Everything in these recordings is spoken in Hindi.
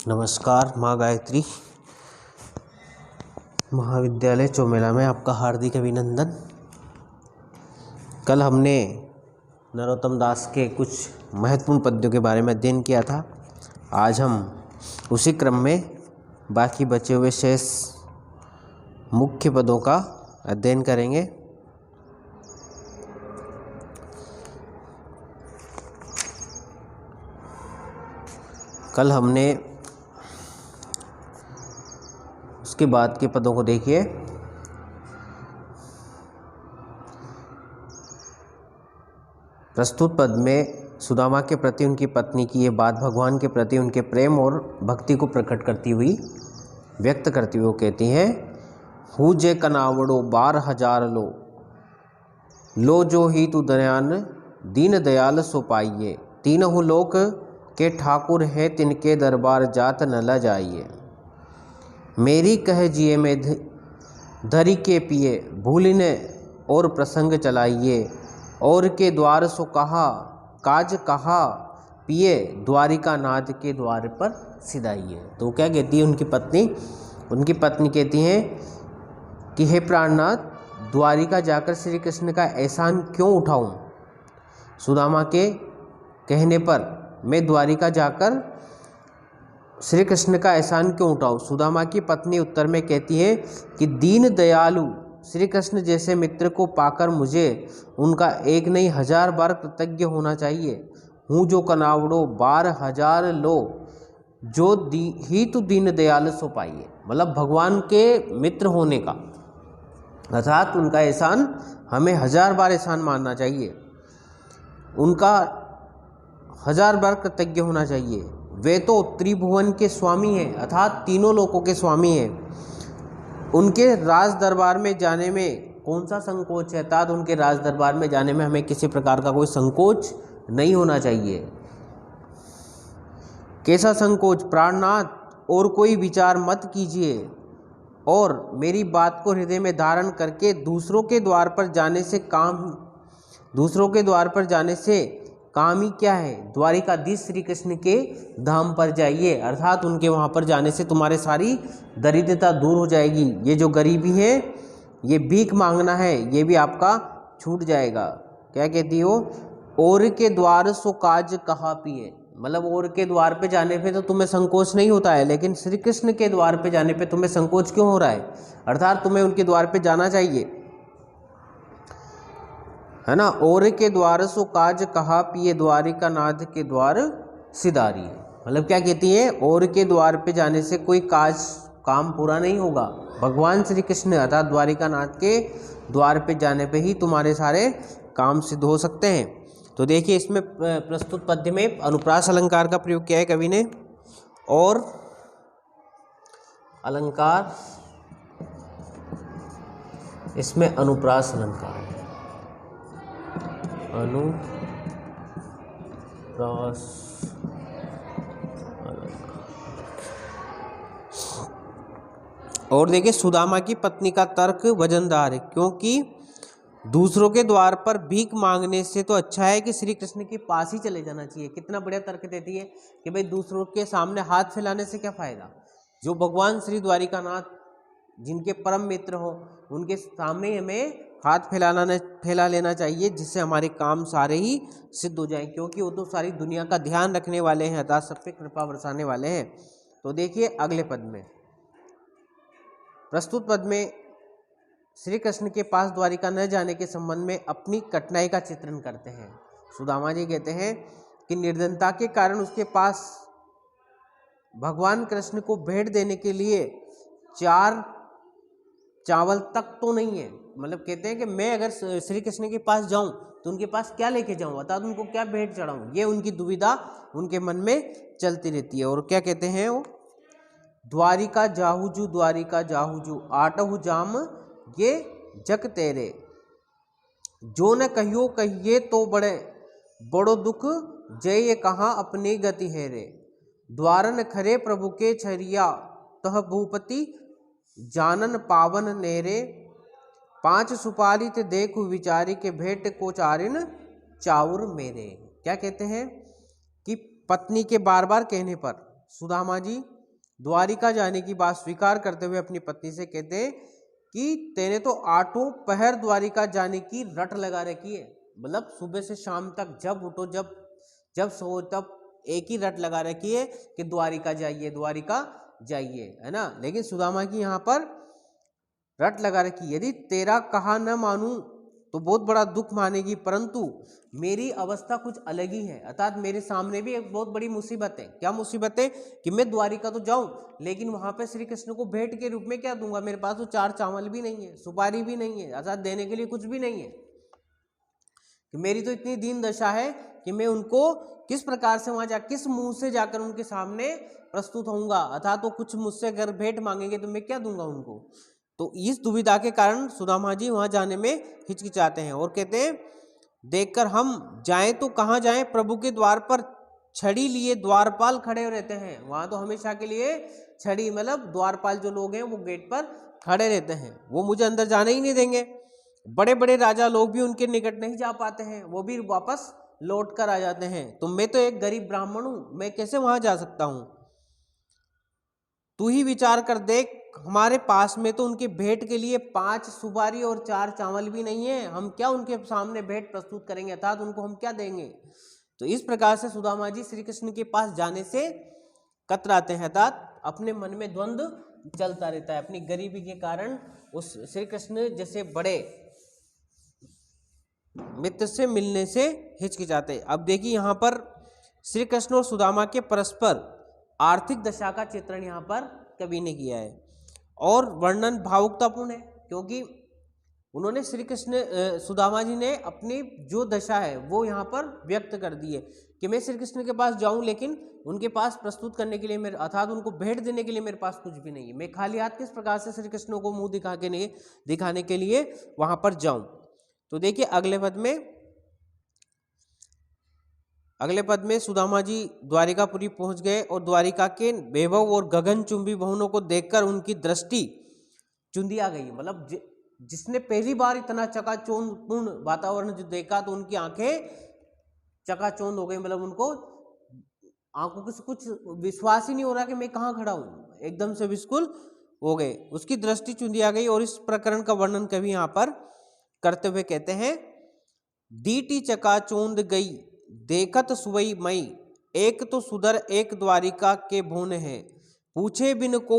नमस्कार। माँ गायत्री महाविद्यालय चौमेला में आपका हार्दिक अभिनंदन। कल हमने नरोत्तम दास के कुछ महत्वपूर्ण पद्यों के बारे में अध्ययन किया था। आज हम उसी क्रम में बाकी बचे हुए शेष मुख्य पदों का अध्ययन करेंगे। कल हमने उसके बाद के पदों को देखिए। प्रस्तुत पद में सुदामा के प्रति उनकी पत्नी की ये बात भगवान के प्रति उनके प्रेम और भक्ति को प्रकट करती हुई व्यक्त करती हुई वो कहती हैं, हु जे कनावड़ो 12,000 लो जो ही तू दयान दीन दयाल सो पाइए। तीनहु लोक के ठाकुर है तिनके दरबार जात न ल जाइए। मेरी कह जिए में धरी के पिए भूलिने और प्रसंग चलाइए। और के द्वार सो कहा काज कहा पिए द्वारिका नाथ के द्वार पर सिधाइए। तो क्या कहती है उनकी पत्नी कहती हैं कि हे प्राणनाथ, द्वारिका जाकर श्री कृष्ण का एहसान क्यों उठाऊं। सुदामा के कहने पर मैं द्वारिका जाकर श्री कृष्ण का एहसान क्यों उठाऊं। सुदामा की पत्नी उत्तर में कहती है कि दीन दयालु श्री कृष्ण जैसे मित्र को पाकर मुझे उनका एक नहीं 1000 बार कृतज्ञ होना चाहिए। हूँ जो कनावड़ो 12,000 लो जो ही तो दीन दयाल सो पाइए। मतलब भगवान के मित्र होने का अर्थात उनका एहसान हमें 1000 बार एहसान मानना चाहिए, उनका 1000 बार कृतज्ञ होना चाहिए। वे तो त्रिभुवन के स्वामी हैं अर्थात तीनों लोकों के स्वामी हैं। उनके राज दरबार में जाने में कौन सा संकोच है, अर्थात उनके राज दरबार में जाने में हमें किसी प्रकार का कोई संकोच नहीं होना चाहिए। कैसा संकोच? प्राणनाथ, और कोई विचार मत कीजिए और मेरी बात को हृदय में धारण करके दूसरों के द्वार पर जाने से काम ही क्या है। द्वारिकाधीश श्री कृष्ण के धाम पर जाइए, अर्थात उनके वहाँ पर जाने से तुम्हारे सारी दरिद्रता दूर हो जाएगी। ये जो गरीबी है, ये भीख मांगना है, ये भी आपका छूट जाएगा। क्या कहती हो? और के द्वार सो काज कहा पिए। मतलब और के द्वार पे जाने पे तो तुम्हें संकोच नहीं होता है, लेकिन श्री कृष्ण के द्वार पे जाने पे तुम्हें संकोच क्यों हो रहा है। अर्थात तुम्हें उनके द्वार पे जाना चाहिए, है ना। और के द्वार सो काज कहा पिए द्वारिका नाथ के द्वार सिधारिए। मतलब क्या कहती है? और के द्वार पे जाने से कोई काम पूरा नहीं होगा। भगवान श्री कृष्ण अर्थात द्वारिका नाथ के द्वार पे जाने पे ही तुम्हारे सारे काम सिद्ध हो सकते हैं। तो देखिए इसमें प्रस्तुत पद्य में अनुप्रास अलंकार का प्रयोग किया है कवि ने। और अलंकार, इसमें अनुप्रास अलंकार है। अनुप्रास और देखिए सुदामा की पत्नी का तर्क वजनदार है, क्योंकि दूसरों के द्वार पर भीख मांगने से तो अच्छा है कि श्री कृष्ण के पास ही चले जाना चाहिए। कितना बढ़िया तर्क देती है कि भाई दूसरों के सामने हाथ फैलाने से क्या फायदा। जो भगवान श्री द्वारिकानाथ जिनके परम मित्र हो, उनके सामने हमें हाथ फैला लेना चाहिए, जिससे हमारे काम सारे ही सिद्ध हो जाएं, क्योंकि वो तो सारी दुनिया का ध्यान रखने वाले हैं, अर्थात सब पे कृपा बरसाने वाले हैं। तो देखिए अगले पद में, प्रस्तुत पद में श्री कृष्ण के पास द्वारिका न जाने के संबंध में अपनी कठिनाई का चित्रण करते हैं। सुदामा जी कहते हैं कि निर्धनता के कारण उसके पास भगवान कृष्ण को भेंट देने के लिए 4 चावल तक तो नहीं है। मतलब कहते हैं कि मैं अगर श्री कृष्ण के पास जाऊं तो उनके पास क्या लेके जाऊं, अर्थात उनको क्या भेंट चढ़ाऊं, ये उनकी दुविधा उनके मन में चलती रहती है। और क्या कहते हैं वो, द्वारिका जाहूजू आटहु जाम ये जग तेरे। जो न कहियो कहिए तो बड़ो दुख जय कहाँ अपनी गति है रे। द्वारन खरे प्रभु के छरिया तह भूपति जानन पावन नेरे। 5 सुपारी ते देखु विचारी के भेंट को चारिन चाउर मेरे। क्या कहते हैं कि पत्नी के बार बार कहने पर सुदामा जी द्वारिका जाने की बात स्वीकार करते हुए अपनी पत्नी से कहते हैं कि तेने तो 8 पहर द्वारिका जाने की रट लगा रखी है। मतलब सुबह से शाम तक जब उठो जब सो तब एक ही रट लगा रखी है कि द्वारिका जाइए, है ना। लेकिन सुदामा की यहाँ पर रट लगा रखी, यदि तेरा कहा न मानूं तो बहुत बड़ा दुख मानेगी, परंतु मेरी अवस्था कुछ अलग ही है, अर्थात मेरे सामने भी एक बहुत बड़ी मुसीबत है। क्या मुसीबत है कि मैं द्वारिका तो जाऊं लेकिन वहां पे श्री कृष्ण को भेंट के रूप में क्या दूंगा, मेरे पास तो 4 चावल भी नहीं है, सुपारी भी नहीं है, अर्थात देने के लिए कुछ भी नहीं है। कि मेरी तो इतनी दीन दशा है कि मैं उनको किस प्रकार से वहां किस मुंह से जाकर उनके सामने प्रस्तुत होऊंगा, अर्थात तो कुछ मुझसे अगर भेंट मांगेंगे तो मैं क्या दूंगा उनको। तो इस दुविधा के कारण सुदामा जी वहां जाने में हिचकिचाते हैं और कहते हैं देखकर हम जाएं तो कहाँ जाएं, प्रभु के द्वार पर छड़ी लिए द्वारपाल खड़े रहते हैं। वहां तो हमेशा के लिए छड़ी मतलब द्वारपाल जो लोग हैं वो गेट पर खड़े रहते हैं, वो मुझे अंदर जाने ही नहीं देंगे। बड़े बड़े राजा लोग भी उनके निकट नहीं जा पाते हैं, वो भी वापस लौट कर आ जाते हैं। तो मैं तो एक गरीब ब्राह्मण हूं, मैं कैसे वहां जा सकता हूं। तू ही विचार कर देख, हमारे पास में तो उनके भेंट के लिए 5 सुपारी और 4 चावल भी नहीं है, हम क्या उनके सामने भेंट प्रस्तुत करेंगे, अर्थात उनको हम क्या देंगे। तो इस प्रकार से सुदामा जी श्री कृष्ण के पास जाने से कतराते हैं, अर्थात अपने मन में द्वंद्व चलता रहता है। अपनी गरीबी के कारण उस श्री कृष्ण जैसे बड़े मित्र से मिलने से हिचकिचाते। अब देखिए यहाँ पर श्री कृष्ण और सुदामा के परस्पर आर्थिक दशा का चित्रण यहाँ पर कवि ने किया है और वर्णन भावुकतापूर्ण है, क्योंकि उन्होंने श्री कृष्ण सुदामा जी ने अपनी जो दशा है वो यहाँ पर व्यक्त कर दी है कि मैं श्री कृष्ण के पास जाऊं लेकिन उनके पास प्रस्तुत करने के लिए मेरे अर्थात उनको भेंट देने के लिए मेरे पास कुछ भी नहीं है, मैं खाली हाथ किस प्रकार से श्री कृष्ण को मुंह दिखाने के लिए वहां पर जाऊं। तो देखिए अगले पद में सुदामा जी द्वारिकापुरी पहुंच गए और द्वारिका के वैभव और गगनचुंबी भवनों को देखकर उनकी दृष्टि चुंदिया गई। मतलब जिसने पहली बार इतना चकाचौंधपूर्ण वातावरण जो देखा तो उनकी आंखें चकाचौंध हो गई, मतलब उनको आंखों से कुछ विश्वास ही नहीं हो रहा कि मैं कहाँ खड़ा हूं, एकदम से विस्कुल हो गए, उसकी दृष्टि चुंदिया गई। और इस प्रकरण का वर्णन कवि यहाँ पर करते हुए कहते हैं दीटी चकाचौंध गई देखत सुवई मई, एक तो सुदर एक द्वारिका के भुवन है, पूछे बिन को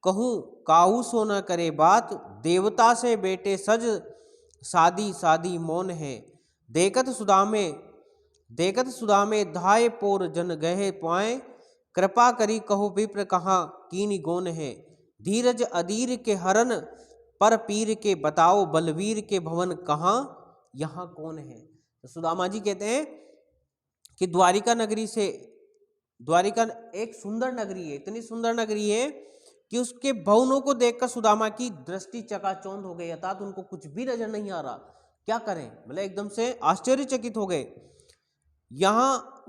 कहूँ काहू सो न करे बात, देवता से बेटे सज सादी सादी मौन है, देखत सुदामे धाय पोर जन गहे पाए, कृपा करी कहो विप्र कहाँ कीनी गोन है, धीरज अधीर के हरन पर पीर के बताओ बलवीर के भवन कहाँ यहाँ कौन है। तो सुदामा जी कहते हैं कि द्वारिका एक सुंदर नगरी है, इतनी सुंदर नगरी है कि उसके भवनों को देखकर सुदामा की दृष्टि चकाचौंध हो गई, अर्थात उनको कुछ भी नजर नहीं आ रहा, क्या करें, मतलब एकदम से आश्चर्यचकित हो गए।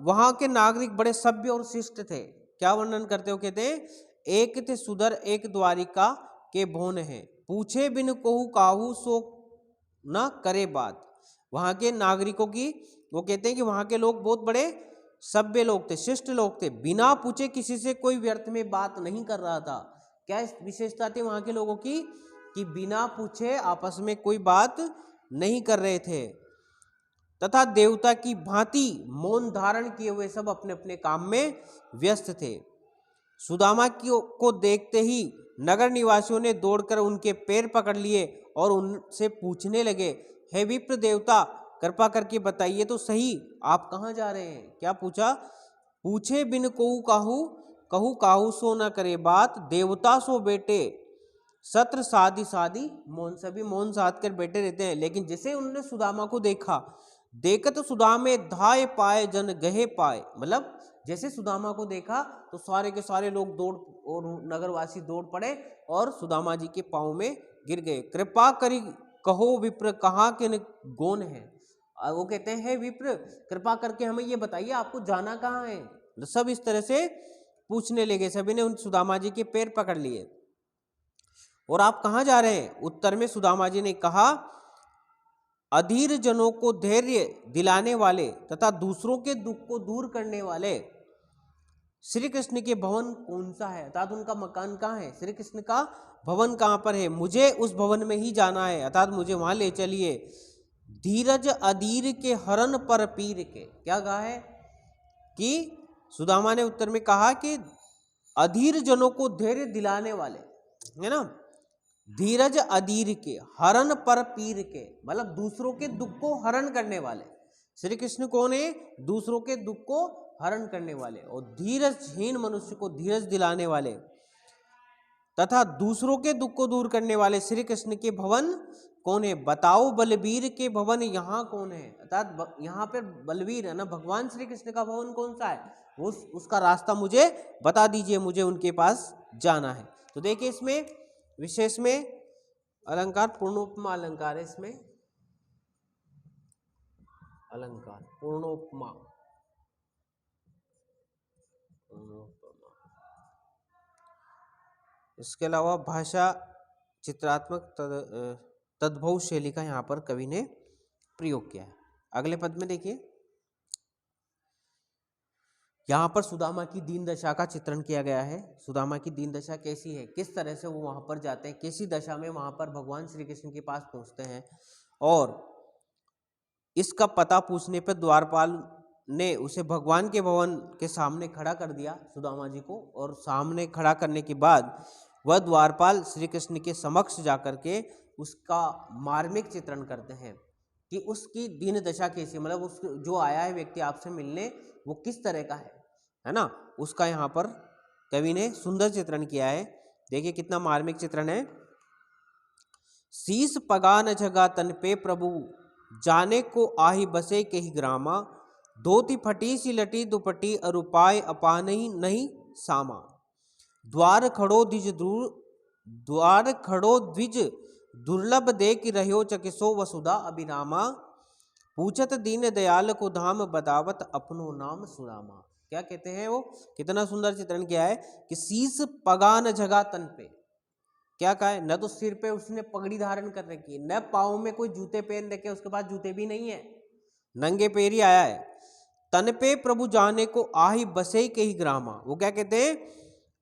वहां के नागरिक बड़े सभ्य और शिष्ट थे। क्या वर्णन करते हो, कहते हैं एक थे सुदर एक द्वारिका के भवन है, पूछे बिन कोहू काहू सो न करे बात। वहां के नागरिकों की वो कहते हैं कि वहां के लोग बहुत बड़े सभ्य लोग थे, शिष्ट लोग थे, बिना पूछे किसी से कोई व्यर्थ में बात नहीं कर रहा था। क्या विशेषता थी वहां के लोगों की कि बिना पूछे आपस में कोई बात नहीं कर रहे थे, तथा देवता की भांति मौन धारण किए हुए सब अपने अपने काम में व्यस्त थे। सुदामा को देखते ही नगर निवासियों ने दौड़कर उनके पैर पकड़ लिए और उनसे पूछने लगे, हे विप्र देवता, कृपा करके बताइए तो सही आप कहाँ जा रहे हैं। क्या पूछा, पूछे बिन कहू काहू सो न करे बात, देवता सो बेटे सत्र सादी सादी मौन, सभी मौन साध कर बैठे रहते हैं। लेकिन जैसे उन्होंने सुदामा को देखत सुदामे धाय पाए जन गहे पाए, मतलब जैसे सुदामा को देखा तो सारे के सारे लोग दौड़ और नगरवासी दौड़ पड़े और सुदामा जी के पांव में गिर गए। कृपा करी कहो विप्र कहाँ के गौन है, वो कहते हैं विप्र कृपा करके हमें ये बताइए आपको जाना कहाँ है। सब इस तरह से पूछने लगे, सभी ने उन सुदामा जी के पैर पकड़ लिए। और आप कहाँ जा रहे हैं। उत्तर में सुदामा जी ने कहा, अधीर जनों को धैर्य दिलाने वाले तथा दूसरों के दुख को दूर करने वाले श्री कृष्ण के भवन कौन सा है, अर्थात उनका मकान कहाँ है, श्री कृष्ण का भवन कहाँ पर है, मुझे उस भवन में ही जाना है, अर्थात मुझे वहां ले चलिए। धीरज अधीर के हरण पर पीर के, क्या कहा है कि सुदामा ने उत्तर में कहा कि अधीर जनों को धैर्य दिलाने वाले, है ना, धीरज अधीर के हरण पर पीर के, मतलब दूसरों के दुख को हरण करने वाले। श्री कृष्ण कौन है, दूसरों के दुख को हरण करने वाले और धीरजहीन मनुष्य को धीरज दिलाने वाले तथा दूसरों के दुख को दूर करने वाले श्री कृष्ण के भवन कौन है, बताओ बलबीर के भवन यहाँ कौन है, अर्थात यहाँ पर बलबीर है ना, भगवान श्री कृष्ण का भवन कौन सा है, उसका रास्ता मुझे बता दीजिए, मुझे उनके पास जाना है। तो देखिए इसमें विशेष में अलंकार पूर्णोपमा अलंकार है, इसमें अलंकार पूर्णोपमा, इसके अलावा भाषा चित्रात्मक तद्भव शैली का यहाँ पर कवि ने प्रयोग किया है। अगले पद में देखिए, यहाँ पर सुदामा की दीन दशा का चित्रण किया गया है। सुदामा की दीन दशा कैसी है, किस तरह से वो वहाँ पर जाते हैं, कैसी दशा में वहाँ पर भगवान श्री कृष्ण के पास पहुँचते हैं, और इसका पता पूछने पर द्वारपाल ने उसे भगवान के भवन के सामने खड़ा कर दिया सुदामा जी को, और सामने खड़ा करने के बाद वह द्वारपाल श्री कृष्ण के समक्ष जाकर के उसका मार्मिक चित्रण करते हैं कि उसकी दीन दशा कैसी, मतलब उस जो आया है व्यक्ति आपसे मिलने वो किस तरह का है ना, उसका यहाँ पर कवि ने सुंदर चित्रण किया है। देखिए कितना मार्मिक चित्रण है। शीस पगा न जगा तन पे प्रभु जाने को आही बसे के ही ग्रामा, धोती फटी सी लटी दुपट्टी अरुपाय अपानही नहीं सामा, द्वार खड़ो द्विज दुर्लभ देख रह्यो चकिसो वसुधा अभिरामा, पूछत दीन दयाल को धाम बतावत अपनो नाम सुदामा। क्या कहते हैं वो, कितना सुंदर चित्रण किया है कि शीस पगा न जगा तन पे, क्या कहा है, न तो सिर पे उसने पगड़ी धारण कर रखी है, न पाँव में कोई जूते पहन रखे, उसके पास जूते भी नहीं है, नंगे पैर ही आया है। तन पे प्रभु जाने को आही बसे के ही ग्रामा, वो क्या कहते हैं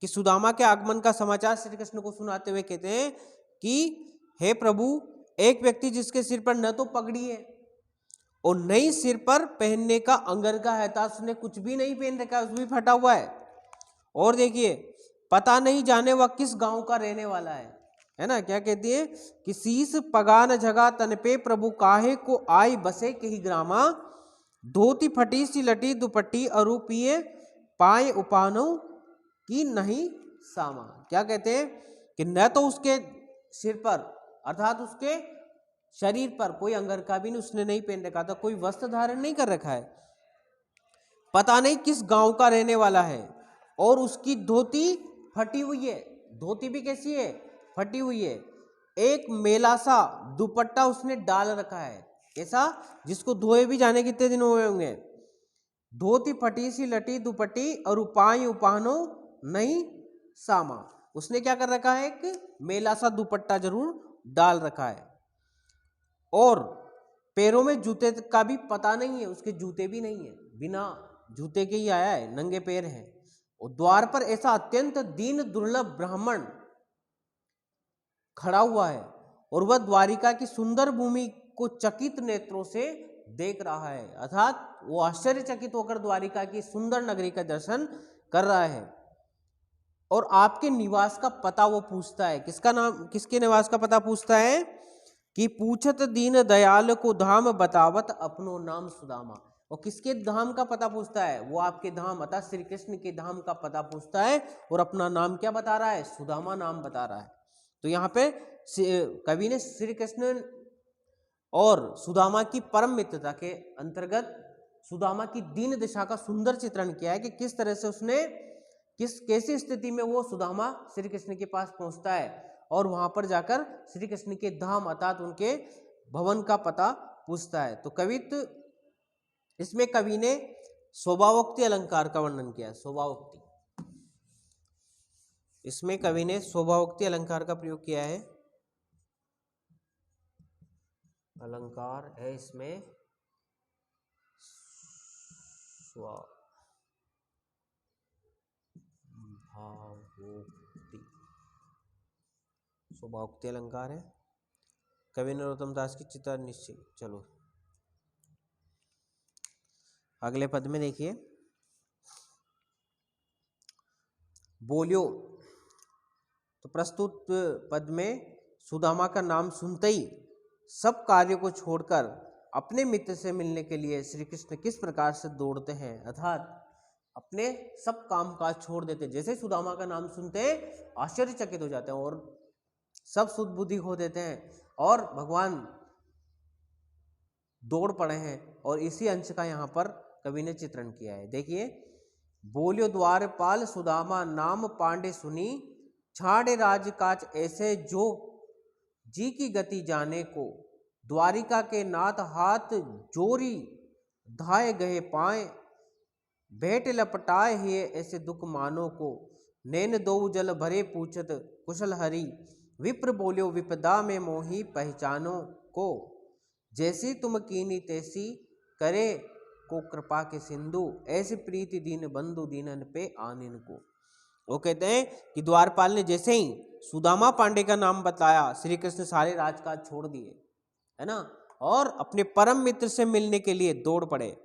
कि सुदामा के आगमन का समाचार श्री कृष्ण को सुनाते हुए कहते हैं कि हे प्रभु, एक व्यक्ति जिसके सिर पर न तो पगड़ी है और नहीं सिर पर पहनने का अंगरखा है, था उसने कुछ भी नहीं पहन रखा, उस भी फटा हुआ है, और देखिए पता नहीं जाने वह किस गांव का रहने वाला है ना। क्या कहती है कि शीस पगान जगा तन पे प्रभु काहे को आई बसे के ही ग्रामा, धोती फटी सी लटी दुपट्टी अरूपिये पाए उपानो की नहीं सामा। क्या कहते हैं कि न तो उसके सिर पर अर्थात उसके शरीर पर कोई अंगरखा भी उसने नहीं पहन रखा था, कोई वस्त्र धारण नहीं कर रखा है, पता नहीं किस गांव का रहने वाला है, और उसकी धोती फटी हुई है, धोती भी कैसी है, फटी हुई है, एक मेला सा दुपट्टा उसने डाल रखा है, ऐसा जिसको धोए भी जाने कितने दिन हुए होंगे, धोती फटी सी लटी दुपट्टी और उपाय उपानो नहीं सामा, उसने क्या कर रखा है, एक मेला सा दुपट्टा जरूर डाल रखा है, और पैरों में जूते का भी पता नहीं है, उसके जूते भी नहीं है, बिना जूते के ही आया है, नंगे पैर हैं, और द्वार पर ऐसा अत्यंत दीन दुर्लभ ब्राह्मण खड़ा हुआ है, और वह द्वारिका की सुंदर भूमि को चकित नेत्रों से देख रहा है, अर्थात वो आश्चर्यचकित होकर द्वारिका की सुंदर नगरी का दर्शन कर रहा है, और आपके निवास का पता वो पूछता है, किसका नाम, किसके निवास का पता पूछता है कि पूछत दीन दयाल को धाम बतावत अपनो नाम सुदामा, और किसके धाम का पता पूछता है, वो आपके धाम अर्थात श्री कृष्ण के धाम का पता पूछता है, और अपना नाम क्या बता रहा है, सुदामा नाम बता रहा है। तो यहाँ पे कवि ने श्री कृष्ण और सुदामा की परम मित्रता के अंतर्गत सुदामा की दीन दशा का सुंदर चित्रण किया है कि किस तरह से उसने कैसी स्थिति में वो सुदामा श्री कृष्ण के पास पहुंचता है, और वहां पर जाकर श्री कृष्ण के धाम अर्थात उनके भवन का पता पूछता है। तो कवित्व इसमें कवि ने शोभावोक्ति अलंकार का वर्णन किया है, शोभावोक्ति, इसमें कवि ने शोभावोक्ति अलंकार का प्रयोग किया है, अलंकार है इसमें स्वभावोक्ति, स्वभावोक्ति अलंकार है। कवि नरोत्तम दास की चिता निश्चय। चलो अगले पद में देखिए, बोलियो। तो प्रस्तुत पद में सुदामा का नाम सुनते ही सब कार्यों को छोड़कर अपने मित्र से मिलने के लिए श्री कृष्ण किस प्रकार से दौड़ते हैं, अर्थात अपने सब काम काज छोड़ देते। जैसे सुदामा का नाम सुनते आश्चर्यचकित हो जाते हैं और सब सुध बुद्धि खो देते हैं और भगवान दौड़ पड़े हैं। और इसी अंश का यहाँ पर कवि ने चित्रण किया है। देखिए, बोलियो द्वारपाल सुदामा नाम पांडे सुनी, छाड़े राजकाज ऐसे जो जी की गति जाने को, द्वारिका के नाथ हाथ जोरी धाए गए पाए, भेंट लपटाए ही ऐसे दुख मानो को, नैन दो जल भरे पूछत कुशल हरि, विप्र बोलियो विपदा में मोही पहचानो को, जैसी तुम कीनी तैसी करे को कृपा के सिंधु, ऐसी प्रीति दीन बंधु दीनन पे आनिन को। वो कहते हैं कि द्वारपाल ने जैसे ही सुदामा पांडे का नाम बताया, श्री कृष्ण सारे राजकाज छोड़ दिए, है ना, और अपने परम मित्र से मिलने के लिए दौड़ पड़े।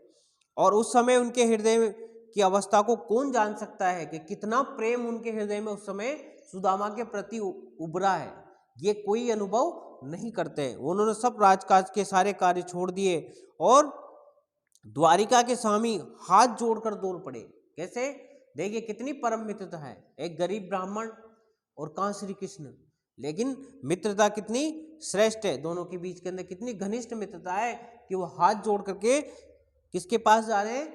और उस समय उनके हृदय की अवस्था को कौन जान सकता है कि कितना प्रेम उनके हृदय में उस समय सुदामा के प्रति उभरा है, ये कोई अनुभव नहीं करते। उन्होंने सब राजकाज के सारे कार्य छोड़ दिए और द्वारिका के स्वामी हाथ जोड़कर दौड़ पड़े। कैसे? देखिए कितनी परम मित्रता है, एक गरीब ब्राह्मण और कहाँ श्री कृष्ण, लेकिन मित्रता कितनी श्रेष्ठ है, दोनों के बीच के अंदर कितनी घनिष्ठ मित्रता है कि वो हाथ जोड़ करके किसके पास जा रहे हैं,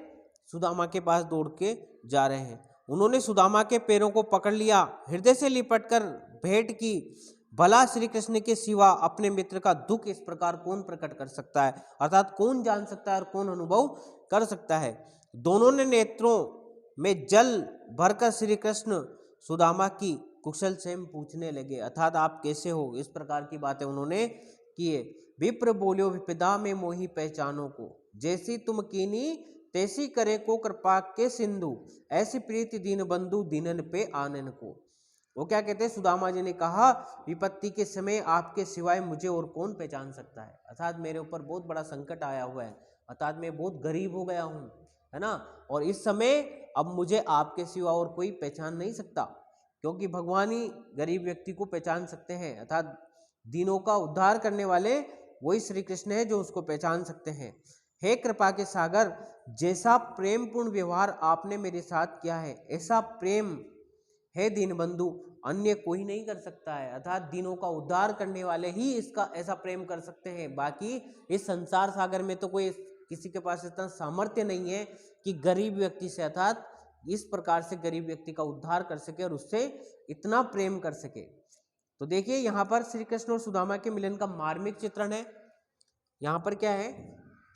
सुदामा के पास दौड़ के जा रहे हैं। उन्होंने सुदामा के पैरों को पकड़ लिया, हृदय से लिपटकर भेंट की, भला श्री कृष्ण के सिवा अपने मित्र का दुख इस प्रकार कौन प्रकट कर सकता है, अर्थात कौन जान सकता है और कौन अनुभव कर सकता है। दोनों ने नेत्रों में जल भरकर श्री कृष्ण सुदामा की कुशल से पूछने लगे, अर्थात आप कैसे हो, इस प्रकार की बातें उन्होंने किए। विप्र बोलियो विपदा में मोही पहचानों को, जैसी तुम कीनी तैसी करे को कृपा के सिंधु, ऐसी प्रीति दीन बंधु दीनन पे आनन को। वो क्या कहते हैं, सुदामा जी ने कहा विपत्ति के समय आपके सिवाय मुझे और कौन पहचान सकता है, अर्थात मेरे ऊपर बहुत बड़ा संकट आया हुआ है, अर्थात मैं बहुत गरीब हो गया हूँ, है ना, और इस समय अब मुझे आपके सिवा और कोई पहचान नहीं सकता, क्योंकि भगवान ही गरीब व्यक्ति को पहचान सकते हैं, अर्थात दीनों का उद्धार करने वाले वही श्री कृष्ण है जो उसको पहचान सकते हैं। हे कृपा के सागर, जैसा प्रेम पूर्ण व्यवहार आपने मेरे साथ किया है, ऐसा प्रेम है दीन बंधु अन्य कोई नहीं कर सकता है, अर्थात दीनों का उद्धार करने वाले ही इसका ऐसा प्रेम कर सकते हैं। बाकी इस संसार सागर में तो कोई किसी के पास इतना सामर्थ्य नहीं है कि गरीब व्यक्ति से, अर्थात इस प्रकार से गरीब व्यक्ति का उद्धार कर सके और उससे इतना प्रेम कर सके। तो देखिए यहाँ पर श्री कृष्ण और सुदामा के मिलन का मार्मिक चित्रण है। यहाँ पर क्या है,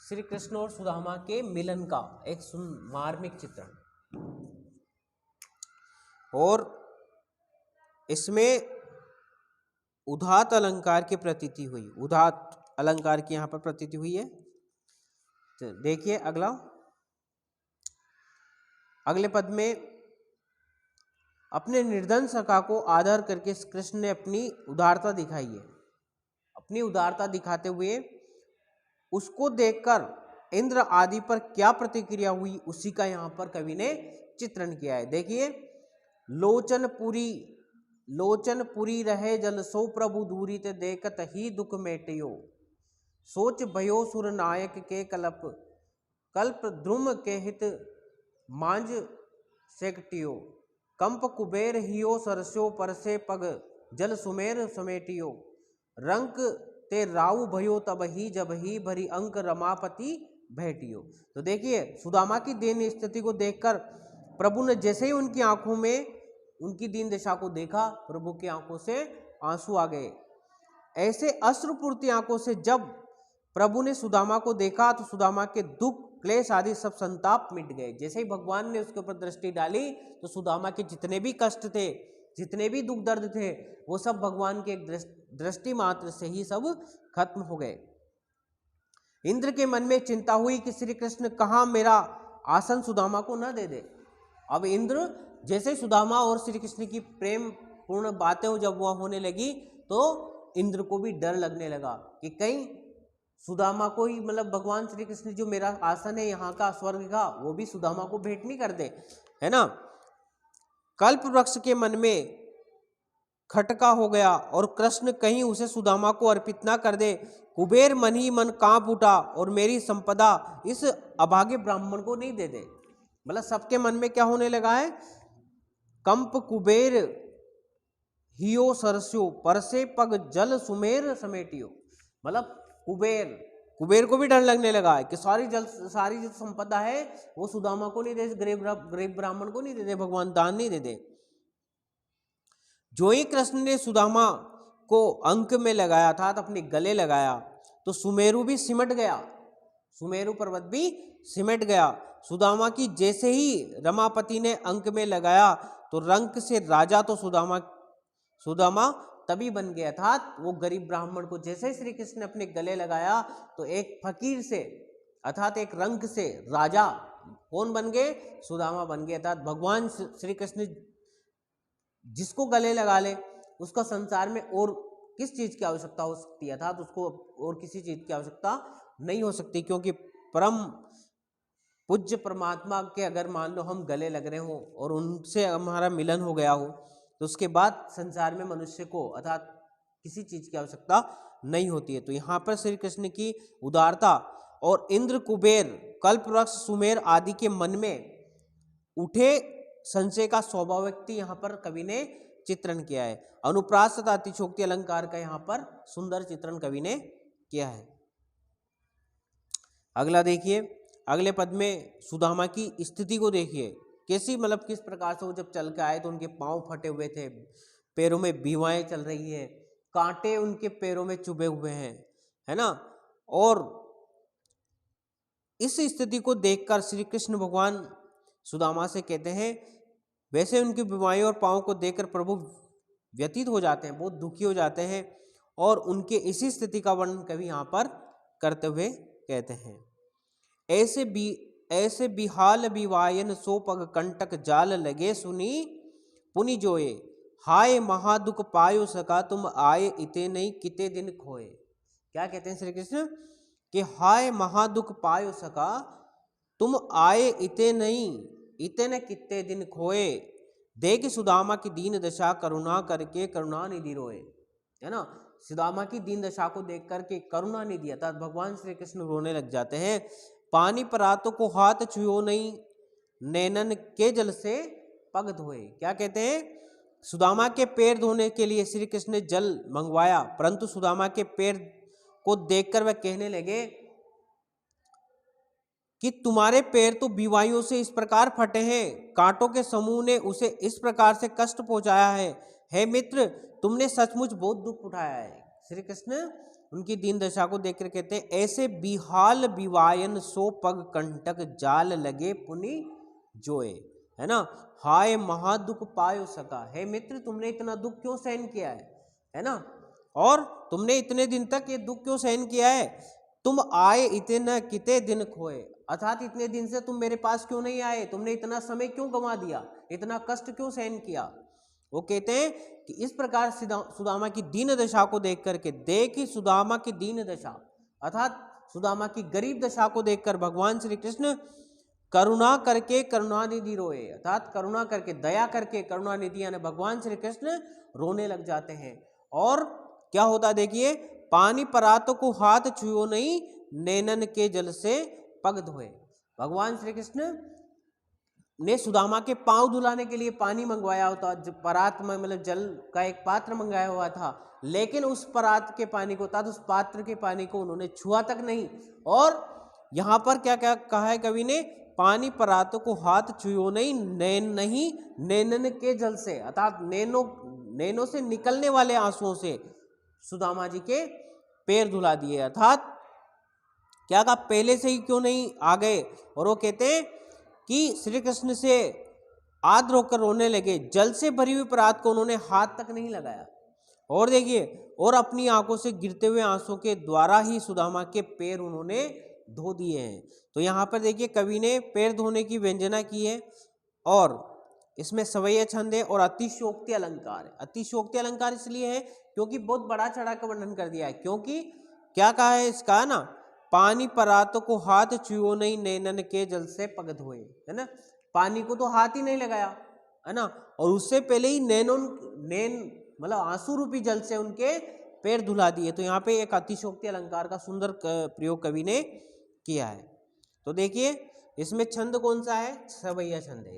श्री कृष्ण और सुदामा के मिलन का एक मार्मिक चित्रण, और इसमें उदात्त अलंकार की प्रतीति हुई, उदात्त अलंकार की यहाँ पर प्रतीति हुई है। तो देखिए अगले पद में, अपने निर्धन सखा को आदर करके कृष्ण ने अपनी उदारता दिखाई है। अपनी उदारता दिखाते हुए उसको देखकर इंद्र आदि पर क्या प्रतिक्रिया हुई, उसी का यहाँ पर कवि ने चित्रण किया है। देखिए, लोचन पुरी रहे जल सो प्रभु दूरी ते देखत ही दुख मेटियो, सोच भयो सुर नायक के कल्प द्रुम के हित मांझ सेकटियो, कंप कुबेर हियो सरस्यो परसे पग जल सुमेर समेटियो, रंक ते राउ भयो तब ही जब ही भरी अंक रमापति भेटियो। तो देखिए सुदामा की दीन स्थिति को देखकर प्रभु ने जैसे ही उनकी आंखों में उनकी दीन दशा को देखा, प्रभु की आंखों से आंसू आ गए। ऐसे अश्रुपूर्ति आंखों से जब प्रभु ने सुदामा को देखा तो सुदामा के दुख क्लेश आदि सब संताप मिट गए। जैसे ही भगवान ने उसके ऊपर दृष्टि डाली तो सुदामा के जितने भी कष्ट थे, जितने भी दुख दर्द थे, वो सब भगवान के दृष्टि मात्र से ही सब खत्म हो गए। इंद्र के मन में चिंता हुई कि श्री कृष्ण कहाँ मेरा आसन सुदामा को न दे दे। अब इंद्र जैसे सुदामा और श्री कृष्ण की प्रेम पूर्ण बातें जब वह होने लगी तो इंद्र को भी डर लगने लगा कि कहीं सुदामा को ही, मतलब भगवान श्री कृष्ण जो मेरा आसन है यहाँ का स्वर्ग का, वो भी सुदामा को भेंट नहीं कर दे, है ना। कल्प वृक्ष के मन में खटका हो गया और कृष्ण कहीं उसे सुदामा को अर्पित ना कर दे। कुबेर मन ही मन कांप उठा और मेरी संपदा इस अभागे ब्राह्मण को नहीं दे दे। मतलब सबके मन में क्या होने लगा है, कंप कुबेर हियो सरस्यो परसे पग जल सुमेर समेटियो। मतलब कुबेर को भी डर लगने लगा है कि सारी जो संपदा है वो सुदामा को नहीं दे, गरीब ब्राह्मण को नहीं दे दे, भगवान दान नहीं दे दे। जो ही कृष्ण ने सुदामा को अंक में लगाया था तो अपने गले लगाया तो सुमेरु भी सिमट गया, सुमेरु पर्वत भी सिमट गया। सुदामा की जैसे ही रमापति ने अंक में लगाया तो रंक से राजा तो सुदामा तभी बन गया था। वो गरीब ब्राह्मण को जैसे ही श्री कृष्ण ने अपने गले लगाया तो एक फकीर से अर्थात एक रंक से राजा कौन बन गए, सुदामा बन गया था। भगवान श्री कृष्ण जिसको गले लगा ले उसका संसार में और किस चीज की आवश्यकता हो सकती है, अर्थात उसको और किसी चीज की आवश्यकता नहीं हो सकती, क्योंकि परम पूज्य परमात्मा के अगर मान लो हम गले लग रहे हो और उनसे हमारा मिलन हो गया हो तो उसके बाद संसार में मनुष्य को अर्थात किसी चीज की आवश्यकता नहीं होती है। तो यहाँ पर श्री कृष्ण की उदारता और इंद्र कुबेर कल्पवृक्ष सुमेर आदि के मन में उठे संशय का स्वाभाविक यहाँ पर कवि ने चित्रण किया है। अनुप्रास तथा अतिशोक्ति अलंकार का यहाँ पर सुंदर चित्रण कवि ने किया है। अगला देखिए, अगले पद में सुदामा की स्थिति को देखिए कैसी, मतलब किस प्रकार से वो जब चल के आए तो उनके पांव फटे हुए थे, पैरों में बीवाएं चल रही है, कांटे उनके पैरों में चुभे हुए हैं, है ना। और इस स्थिति को देखकर श्री कृष्ण भगवान सुदामा से कहते हैं, वैसे उनकी बीमारी और पांव को देखकर प्रभु व्यतीत हो जाते हैं, बहुत दुखी हो जाते हैं और उनके इसी स्थिति का वर्णन कवि यहाँ पर करते हुए कहते हैं, ऐसे बिहाल बिवायन सो पग कंटक जाल लगे सुनी पुनि जोए, हाय महादुख पायो सका तुम आए इते नहीं किते दिन खोए। क्या कहते हैं श्री कृष्ण कि हाय महादुख पायो सका तुम आए इते नहीं इते न किते दिन खोए, देख सुदामा की दीन दशा करुणा करके करुणा निधि रोए, है ना। सुदामा की दीन दशा को देख करके करुणा निधि अर्थात भगवान श्री कृष्ण रोने लग जाते हैं। पानी परातों को हाथ छुओ नहीं नैनन के जल से पग धोए। क्या कहते हैं, सुदामा के पैर धोने के लिए श्री कृष्ण ने जल मंगवाया, परंतु सुदामा के पैर को देखकर वह कहने लगे कि तुम्हारे पैर तो बीवाइयों से इस प्रकार फटे हैं, कांटों के समूह ने उसे इस प्रकार से कष्ट पहुंचाया है। हे मित्र, तुमने सचमुच बहुत दुख उठाया है। श्री कृष्ण उनकी दीन दशा को देखकर कहते हैं, ऐसे बिहाल बिवायन सो पग कंटक जाल लगे पुनि जोए, है ना। हाय महादुख पायो सका, हे मित्र तुमने इतना दुख क्यों सहन किया है ना, और तुमने इतने दिन तक ये दुख क्यों सहन किया है। तुम आए इतने किते दिन खोए, अर्थात इतने दिन से तुम मेरे पास क्यों नहीं आए, तुमने इतना समय क्यों गंवा दिया, इतना कष्ट क्यों सहन किया। वो कहते हैं कि इस प्रकार सुदामा की दीन दशा को देख करके, देखी सुदामा की दीन दशा अर्थात सुदामा की गरीब दशा को देखकर भगवान श्री कृष्ण करुणा करके करुणानिधि रोए, अर्थात करुणा करके दया करके करुणानिधि यानी भगवान श्री कृष्ण रोने लग जाते हैं। और क्या होता देखिए, पानी परातों को हाथ छुओ नहीं नैनन के जल से पग धोए। भगवान श्री कृष्ण ने सुदामा के पांव धुलाने के लिए पानी मंगवाया होता, परात में मतलब जल का एक पात्र मंगाया हुआ था, लेकिन उस परात के पानी को अर्थात उस पात्र के पानी को उन्होंने छुआ तक नहीं। और यहाँ पर क्या क्या कहा है कवि ने, पानी परातों को हाथ छुओ नहीं नैनन के जल से, अर्थात नैनों से निकलने वाले आंसुओं से सुदामा जी के पैर धुला दिए। अर्थात क्या कहा, पहले से ही क्यों नहीं आ गए। और वो कहते हैं कि श्री कृष्ण से आद्र होकर रोने लगे, जल से भरी हुई परात को उन्होंने हाथ तक नहीं लगाया। और देखिए, और अपनी आंखों से गिरते हुए आंसुओं के द्वारा ही सुदामा के पैर उन्होंने धो दिए हैं। तो यहाँ पर देखिए कवि ने पैर धोने की व्यंजना की है और इसमें सवैया छंद है और अतिशयोक्ति अलंकार है। अतिशयोक्ति अलंकार इसलिए है क्योंकि बहुत बड़ा चढ़ा का वर्णन कर दिया है, क्योंकि क्या कहा है इसका ना, पानी परात को हाथ छुओ नहीं, नैनन के जल से पग धोए, है ना। पानी को तो हाथ ही नहीं लगाया, है ना, और उससे पहले ही नैन मतलब आंसू रूपी जल से उनके पैर धुला दिए। तो यहाँ पे एक अतिशयोक्ति अलंकार का सुंदर प्रयोग कवि ने किया है। तो देखिए इसमें छंद कौन सा है, सवैया छंद है।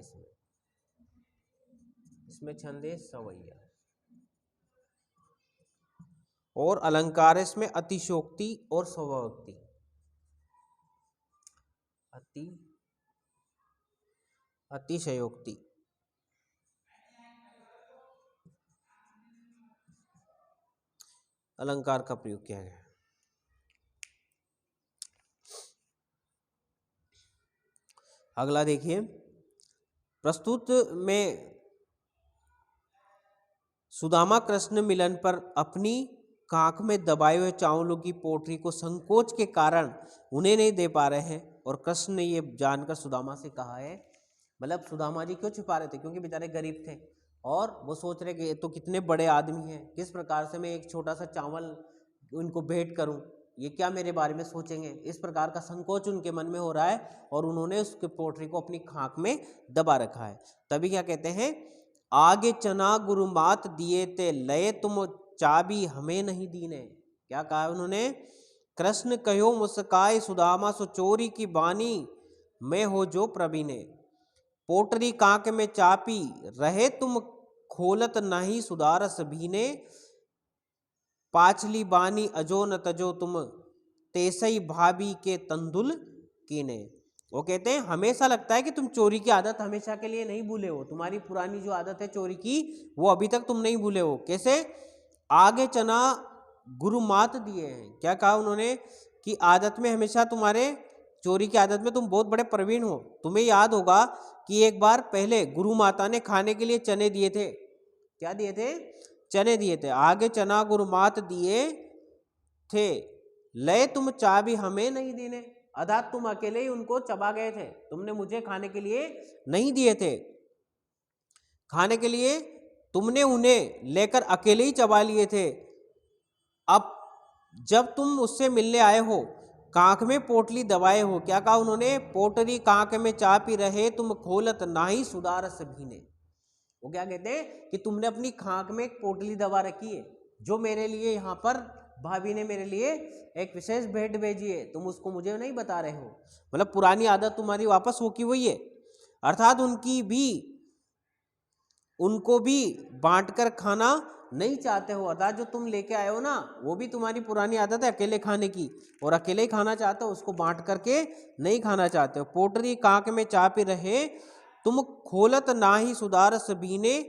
इसमें छंद है सवैया, और अलंकार है इसमें अतिशयोक्ति और स्वभावोक्ति। अतिशयोक्ति अलंकार का प्रयोग किया गया है। अगला देखिए, प्रस्तुत में सुदामा कृष्ण मिलन पर अपनी कांख में दबाए हुए चावलों की पोटली को संकोच के कारण उन्हें नहीं दे पा रहे हैं, और कृष्ण ने ये जानकर सुदामा से कहा है, मतलब सुदामा जी क्यों छिपा रहे थे, क्योंकि बेचारे गरीब थे और वो सोच रहे कि ये तो कितने बड़े आदमी हैं, किस प्रकार से मैं एक छोटा सा चावल उनको भेंट करूं, ये क्या मेरे बारे में सोचेंगे, इस प्रकार का संकोच उनके मन में हो रहा है, और उन्होंने उसके पोटली को अपनी खाक में दबा रखा है। तभी क्या कहते हैं, आगे चना गुरु मात दिए ते लय तुम चाबी हमें नहीं दीने। क्या कहा उन्होंने, कृष्ण कहो मुस्काए सुदामा सो चोरी की बानी, मैं हो जो प्रवीणे, पोटरी कांक में चापी रहे तुम खोलत नहीं सुदारस भीने, पाछली बानी अजो न तजो तुम तेसई भाभी के तंदुल कीने। वो कहते हैं हमेशा लगता है कि तुम चोरी की आदत हमेशा के लिए नहीं भूले हो, तुम्हारी पुरानी जो आदत है चोरी की वो अभी तक तुम नहीं भूले हो। कैसे, आगे चना गुरु मात दिए हैं। क्या कहा उन्होंने कि आदत में हमेशा तुम्हारे चोरी की आदत में तुम बहुत बड़े प्रवीण हो। तुम्हें याद होगा कि एक बार पहले गुरु माता ने खाने के लिए चने दिए थे। क्या दिए थे, चने दिए थे। आगे चना गुरु मात दिए थे, लय तुम चाबी हमें नहीं देने, अर्थात तुम अकेले ही उनको चबा गए थे, तुमने मुझे खाने के लिए नहीं दिए थे, खाने के लिए तुमने उन्हें लेकर अकेले ही चबा लिए थे। अब जब तुम उससे मिलने आए हो, कांख में पोटली दबाए हो। क्या कहा उन्होंने, पोटरी कांख में चापी रहे तुम खोलत नाही सुदारस भीने। वो क्या कहते हैं कि तुमने अपनी खाक में एक पोटली दबा रखी है, जो मेरे लिए यहाँ पर भाभी ने मेरे लिए एक विशेष भेंट भेजी है, तुम उसको मुझे नहीं बता रहे हो। मतलब पुरानी आदत तुम्हारी वापस हो की वही है, अर्थात उनको भी बांटकर खाना नहीं चाहते हो, अर्थात जो तुम लेके आए हो ना वो भी तुम्हारी पुरानी आदत है अकेले खाने की, और अकेले ही खाना चाहते हो, उसको बांट करके नहीं खाना चाहते हो। पोटरी कांक में चापी रहे तुम खोलत नाही सुदारस भीने,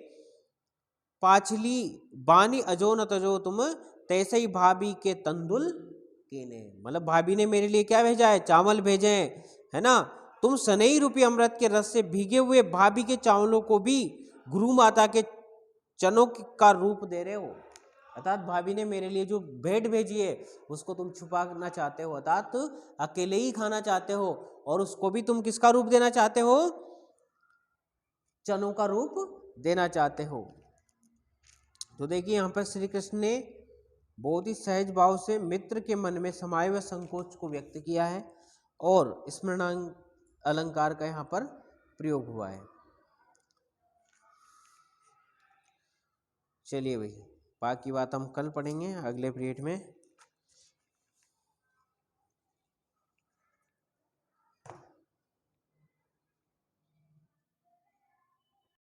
पाछली बानी अजो न तजो तुम तैसे ही भाभी के तंदुल कीने। मतलब भाभी ने मेरे लिए क्या भेजा है, चावल भेजे हैं, है ना। तुम सनई रूपी अमृत के रस से भीगे हुए भाभी के चावलों को भी गुरु माता के चनों का रूप दे रहे हो, अर्थात भाभी ने मेरे लिए जो भेंट भेजी है उसको तुम छुपाना चाहते हो, अर्थात अकेले ही खाना चाहते हो, और उसको भी तुम किसका रूप देना चाहते हो, चनों का रूप देना चाहते हो। तो देखिए यहाँ पर श्री कृष्ण ने बहुत ही सहज भाव से मित्र के मन में समाये हुए संकोच को व्यक्त किया है, और स्मरणांक अलंकार का यहाँ पर प्रयोग हुआ है। चलिए भाई, बाकी बात हम कल पढ़ेंगे अगले पीरियड में।